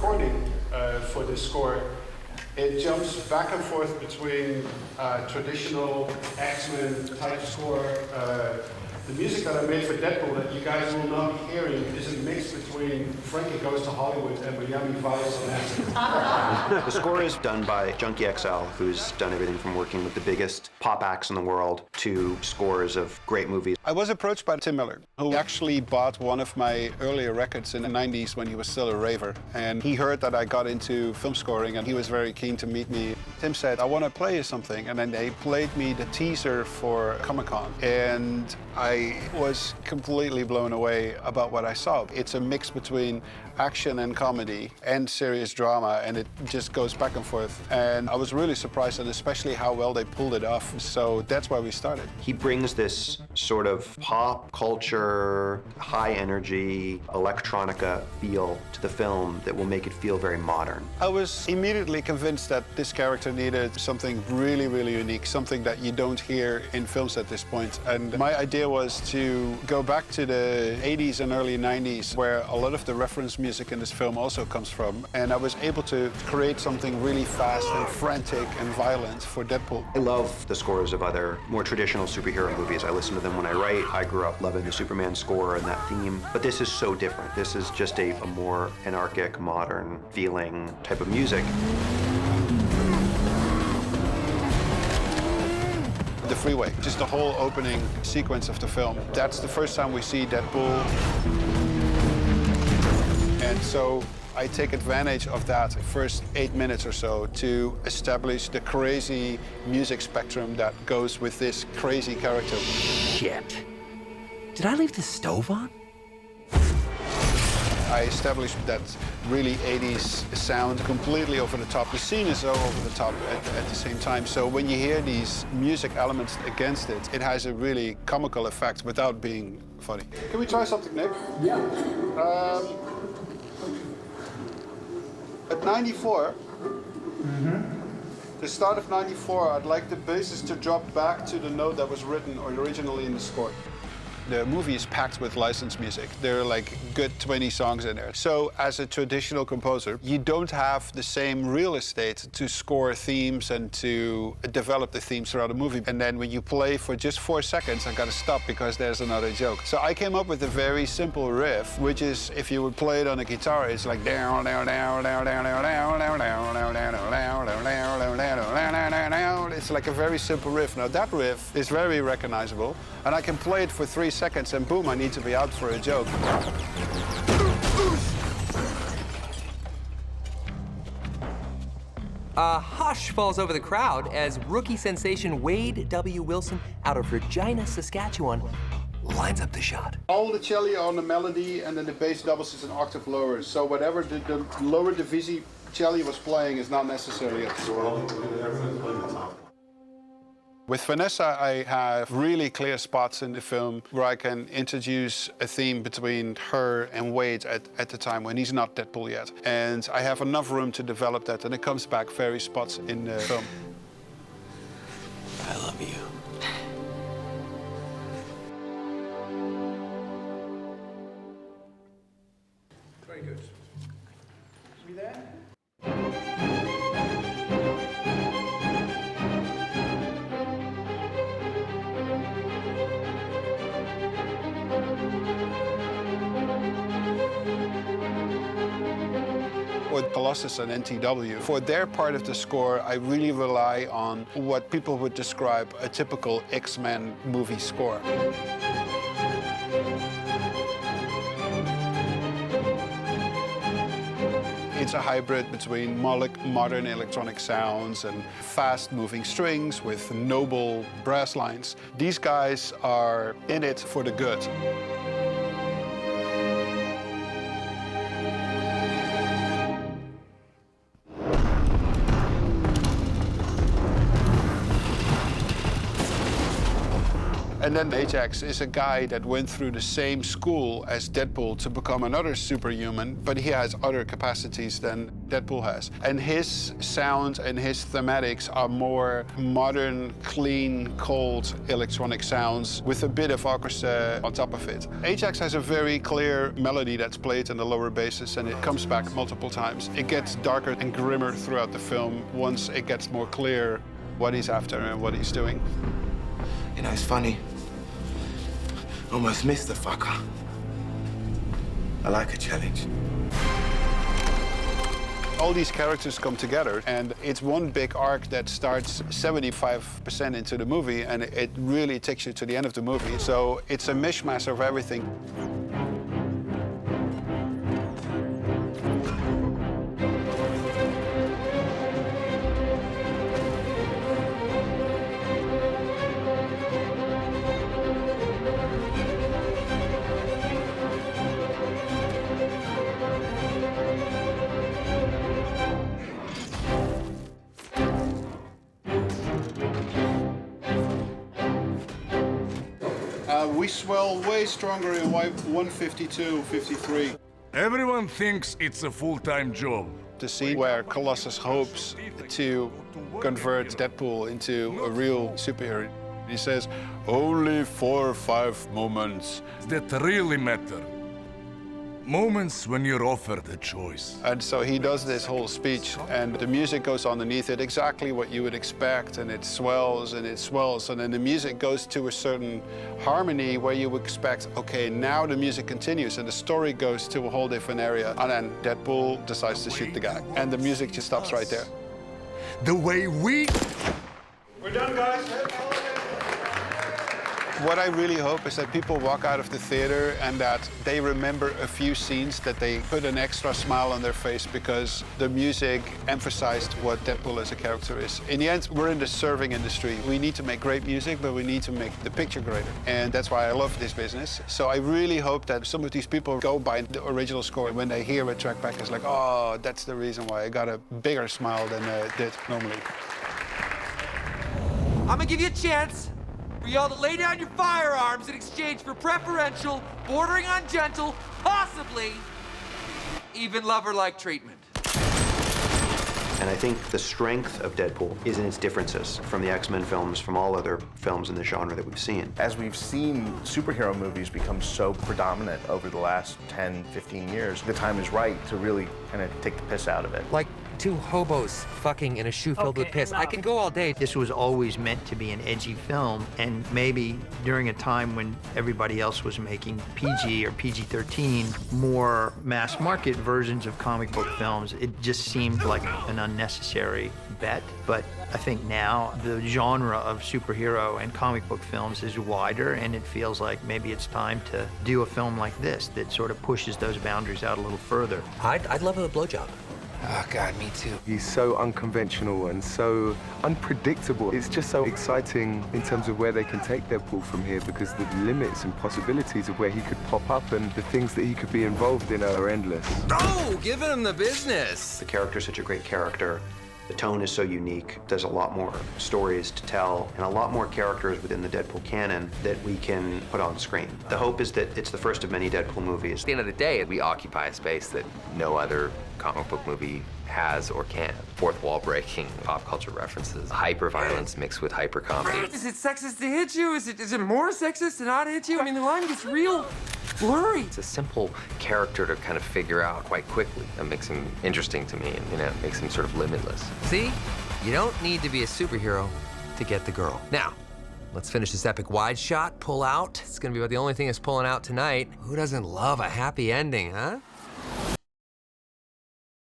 recording for this score, it jumps back and forth between traditional X-Men type score. The music that I made for Deadpool that you guys will not be hearing is a mix between Frankie Goes to Hollywood and Miami Vice and acid. The score is done by Junkie XL, who's done everything from working with the biggest pop acts in the world to scores of great movies. I was approached by Tim Miller, who actually bought one of my earlier records in the 90s when he was still a raver. And he heard that I got into film scoring and he was very keen to meet me. Tim said, I want to play you something. And then they played me the teaser for Comic-Con. And I was completely blown away about what I saw. It's a mix between action and comedy and serious drama, and it just goes back and forth. And I was really surprised, and especially how well they pulled it off. So that's why we started. He brings this sort of pop culture, high energy, electronica feel to the film that will make it feel very modern. I was immediately convinced that this character needed something really, really unique, something that you don't hear in films at this point. And my idea was to go back to the 80s and early 90s, where a lot of the reference music in this film also comes from. And I was able to create something really fast and frantic and violent for Deadpool. I love the scores of other more traditional superhero movies. I listen to them when I write. I grew up loving the Superman score and that theme. But this is so different. This is just a more anarchic, modern feeling type of music. The freeway, just the whole opening sequence of the film. That's the first time we see Deadpool. And so I take advantage of that first 8 minutes or so to establish the crazy music spectrum that goes with this crazy character. Shit. Did I leave the stove on? I established that really 80s sound completely over the top. The scene is so over the top at the same time. So when you hear these music elements against it, it has a really comical effect without being funny. Can we try something, Nick? Yeah. At 94, the start of 94, I'd like the basses to drop back to the note that was written originally in the score. The movie is packed with licensed music. There are like good 20 songs in there. So as a traditional composer, you don't have the same real estate to score themes and to develop the themes throughout a movie. And then when you play for just 4 seconds, I gotta stop because there's another joke. So I came up with a very simple riff, which is, if you would play it on a guitar, it's like down, down, down, down, down, down, down, down, down, down, down, down, down, down, down. It's like a very simple riff. Now that riff is very recognizable, and I can play it for 3 seconds, and boom, I need to be out for a joke. A hush falls over the crowd as rookie sensation Wade W. Wilson out of Regina, Saskatchewan lines up the shot. All the cello on the melody, and then the bass doubles is an octave lower. So whatever the lower divisi cello was playing is not necessarily at the score. With Vanessa, I have really clear spots in the film where I can introduce a theme between her and Wade at the time when he's not Deadpool yet. And I have enough room to develop that, and it comes back various spots in the film. I love you. Very good. We there? With Colossus and NTW, for their part of the score, I really rely on what people would describe a typical X-Men movie score. It's a hybrid between modern electronic sounds and fast-moving strings with noble brass lines. These guys are in it for the good. And then Ajax is a guy that went through the same school as Deadpool to become another superhuman, but he has other capacities than Deadpool has. And his sound and his thematics are more modern, clean, cold electronic sounds with a bit of orchestra on top of it. Ajax has a very clear melody that's played in the lower basses, and it comes back multiple times. It gets darker and grimmer throughout the film once it gets more clear what he's after and what he's doing. You know, it's funny. Almost missed the fucker. I like a challenge. All these characters come together, and it's one big arc that starts 75% into the movie, and it really takes you to the end of the movie. So it's a mishmash of everything. We swell way stronger in 152, 53. Everyone thinks it's a full-time job. The scene where Colossus hopes to convert Deadpool into a real superhero. He says, only 4 or 5 moments. That really matter. Moments when you're offered a choice. And so he does this whole speech, and the music goes underneath it, exactly what you would expect, and it swells, and then the music goes to a certain harmony where you would expect, okay, now the music continues, and the story goes to a whole different area, and then Deadpool decides to shoot the guy, and the music just stops right there. The way we... We're done, guys. What I really hope is that people walk out of the theater and that they remember a few scenes, that they put an extra smile on their face because the music emphasized what Deadpool as a character is. In the end, we're in the serving industry. We need to make great music, but we need to make the picture greater. And that's why I love this business. So I really hope that some of these people go by the original score. When they hear a track back, it's like, oh, that's the reason why I got a bigger smile than I did normally. I'm gonna give you a chance for y'all to lay down your firearms in exchange for preferential, bordering on gentle, possibly even lover-like treatment. And I think the strength of Deadpool is in its differences from the X-Men films, from all other films in the genre that we've seen. As we've seen superhero movies become so predominant over the last 10, 15 years, the time is right to really kind of take the piss out of it. Like 2 hobos fucking in a shoe filled with piss. I can go all day. This was always meant to be an edgy film, and maybe during a time when everybody else was making PG or PG-13, more mass market versions of comic book films, it just seemed like an unnecessary bet. But I think now the genre of superhero and comic book films is wider, and it feels like maybe it's time to do a film like this that sort of pushes those boundaries out a little further. I'd love a blowjob. Oh, God, me too. He's so unconventional and so unpredictable. It's just so exciting in terms of where they can take Deadpool from here, because the limits and possibilities of where he could pop up and the things that he could be involved in are endless. Oh, giving him the business. The character's such a great character. The tone is so unique. There's a lot more stories to tell and a lot more characters within the Deadpool canon that we can put on screen. The hope is that it's the first of many Deadpool movies. At the end of the day, we occupy a space that no other comic book movie has or can. Fourth wall breaking, pop culture references, hyper violence mixed with hyper comedy. Is it sexist to hit you? Is it more sexist to not hit you? I mean, the line gets real blurry. It's a simple character to kind of figure out quite quickly. That makes him interesting to me, and it makes him sort of limitless. See, you don't need to be a superhero to get the girl. Now, let's finish this epic wide shot, pull out. It's gonna be about the only thing that's pulling out tonight. Who doesn't love a happy ending, huh?